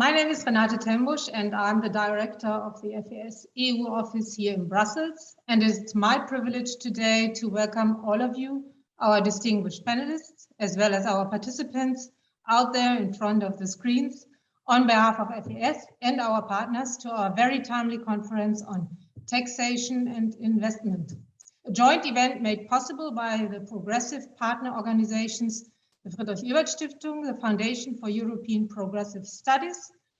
My name is Renate Tenbusch and I'm the director of the FES EU office here in Brussels. And it's my privilege today to welcome all of you, our distinguished panelists, as well as our participants out there in front of the screens on behalf of FES and our partners to our very timely conference on taxation and investment. A joint event made possible by the progressive partner organizations, the Friedrich-Ebert-Stiftung, the Foundation for European Progressive Studies,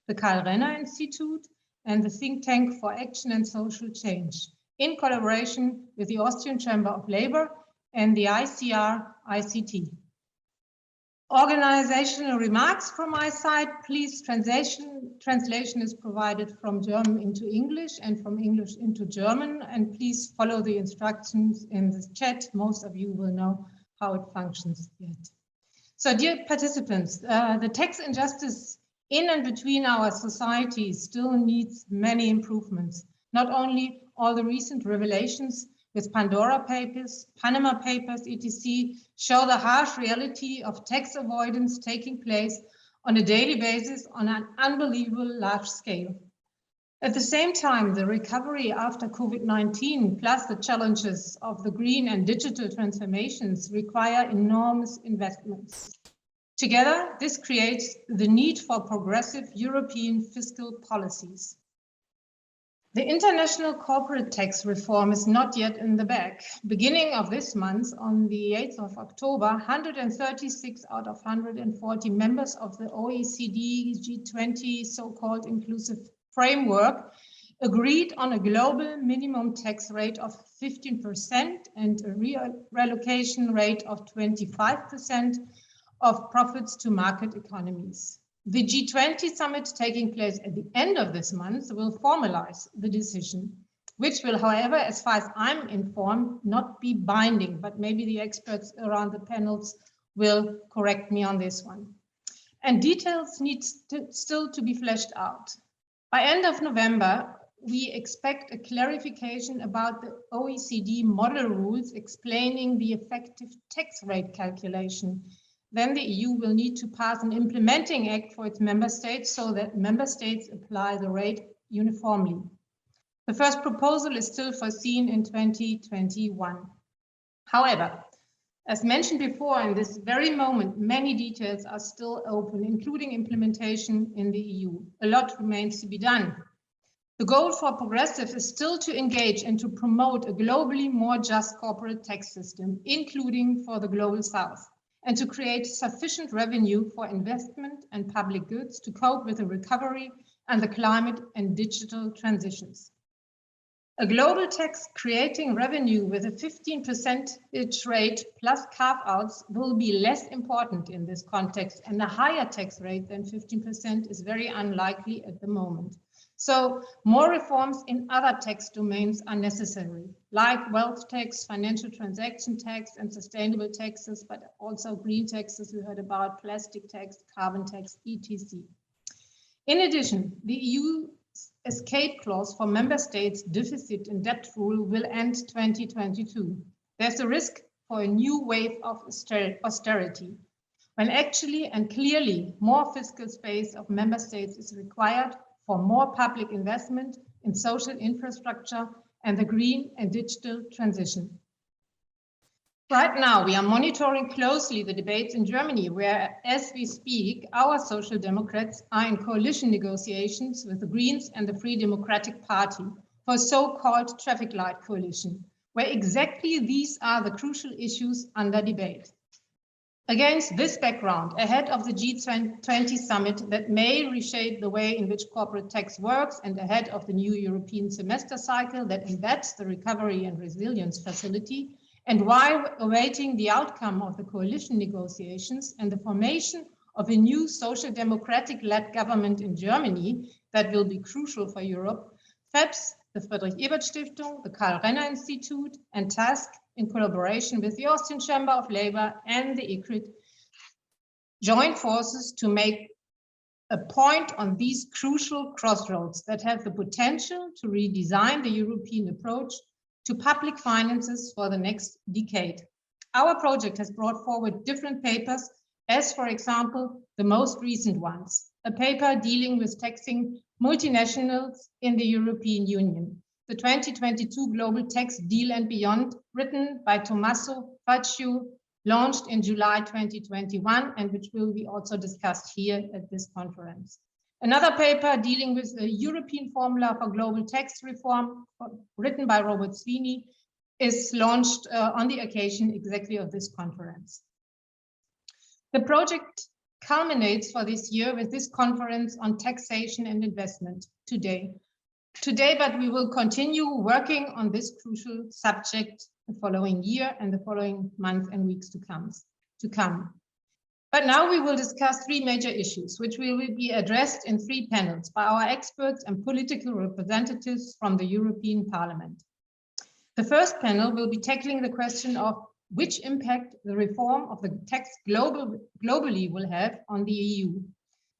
the Karl Renner Institute, and the think tank for action and social change, in collaboration with the Austrian Chamber of Labour and the ICRICT. Organizational remarks from my side, please. Translation is provided from German into English and from English into German, and please follow the instructions in the chat. Most of you will know how it functions yet. So dear participants, the tax injustice in and between our societies still needs many improvements. Not only all the recent revelations with Pandora Papers, Panama Papers, etc. show the harsh reality of tax avoidance taking place on a daily basis on an unbelievable large scale. At the same time, the recovery after COVID-19 plus the challenges of the green and digital transformations require enormous investments. Together, this creates the need for progressive European fiscal policies. The international corporate tax reform is not yet in the bag. Beginning of this month, on the 8th of October, 136 out of 140 members of the OECD G20 so-called inclusive framework agreed on a global minimum tax rate of 15% and a reallocation rate of 25% of profits to market economies. The G20 Summit taking place at the end of this month will formalize the decision, which will, however, as far as I'm informed, not be binding, but maybe the experts around the panels will correct me on this one. And details need still to be fleshed out. By end of November, we expect a clarification about the OECD model rules explaining the effective tax rate calculation. Then the EU will need to pass an implementing act for its member states so that member states apply the rate uniformly. The first proposal is still foreseen in 2021. However, as mentioned before, in this very moment, many details are still open, including implementation in the EU. A lot remains to be done. The goal for Progressive is still to engage and to promote a globally more just corporate tax system, including for the Global South, and to create sufficient revenue for investment and public goods to cope with the recovery and the climate and digital transitions. A global tax creating revenue with a 15% rate plus carve-outs will be less important in this context, and a higher tax rate than 15% is very unlikely at the moment. So more reforms in other tax domains are necessary, like wealth tax, financial transaction tax, and sustainable taxes, but also green taxes we heard about, plastic tax, carbon tax, etc. In addition, the EU escape clause for member states' deficit and debt rule will end 2022. There's a risk for a new wave of austerity, when actually and clearly more fiscal space of member states is required for more public investment in social infrastructure and the green and digital transition. Right now, we are monitoring closely the debates in Germany, where, as we speak, our Social Democrats are in coalition negotiations with the Greens and the Free Democratic Party for a so-called traffic light coalition, where exactly these are the crucial issues under debate. Against this background, ahead of the G20 Summit that may reshape the way in which corporate tax works, and ahead of the new European semester cycle that embeds the Recovery and Resilience Facility, and while awaiting the outcome of the coalition negotiations and the formation of a new social democratic-led government in Germany that will be crucial for Europe, FEPS, the Friedrich-Ebert-Stiftung, the Karl Renner Institute, and TASC, in collaboration with the Austrian Chamber of Labour and the ICRICT, join forces to make a point on these crucial crossroads that have the potential to redesign the European approach to public finances for the next decade. Our project has brought forward different papers, as for example, the most recent ones, a paper dealing with taxing multinationals in the European Union, the 2022 Global Tax Deal and Beyond, written by Tommaso Facciu, launched in July 2021, and which will be also discussed here at this conference. Another paper dealing with a European formula for global tax reform, written by Robert Sweeney, is launched on the occasion exactly of this conference. The project culminates for this year with this conference on taxation and investment today, but we will continue working on this crucial subject the following year and the following months and weeks to come. But now we will discuss three major issues, which will be addressed in three panels by our experts and political representatives from the European Parliament. The first panel will be tackling the question of which impact the reform of the tax globally will have on the EU.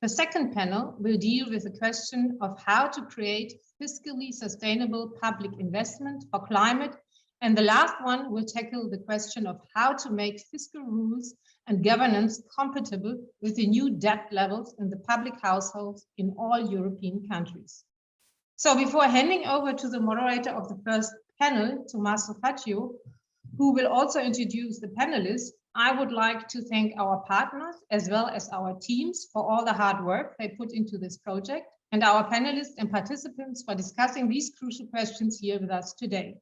The second panel will deal with the question of how to create fiscally sustainable public investment for climate. And the last one will tackle the question of how to make fiscal rules and governance compatible with the new debt levels in the public households in all European countries. So before handing over to the moderator of the first panel, Tommaso Facciu, who will also introduce the panelists, I would like to thank our partners as well as our teams for all the hard work they put into this project, and our panelists and participants for discussing these crucial questions here with us today.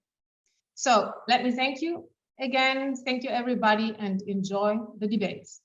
So let me thank you again. Thank you, everybody, and enjoy the debates.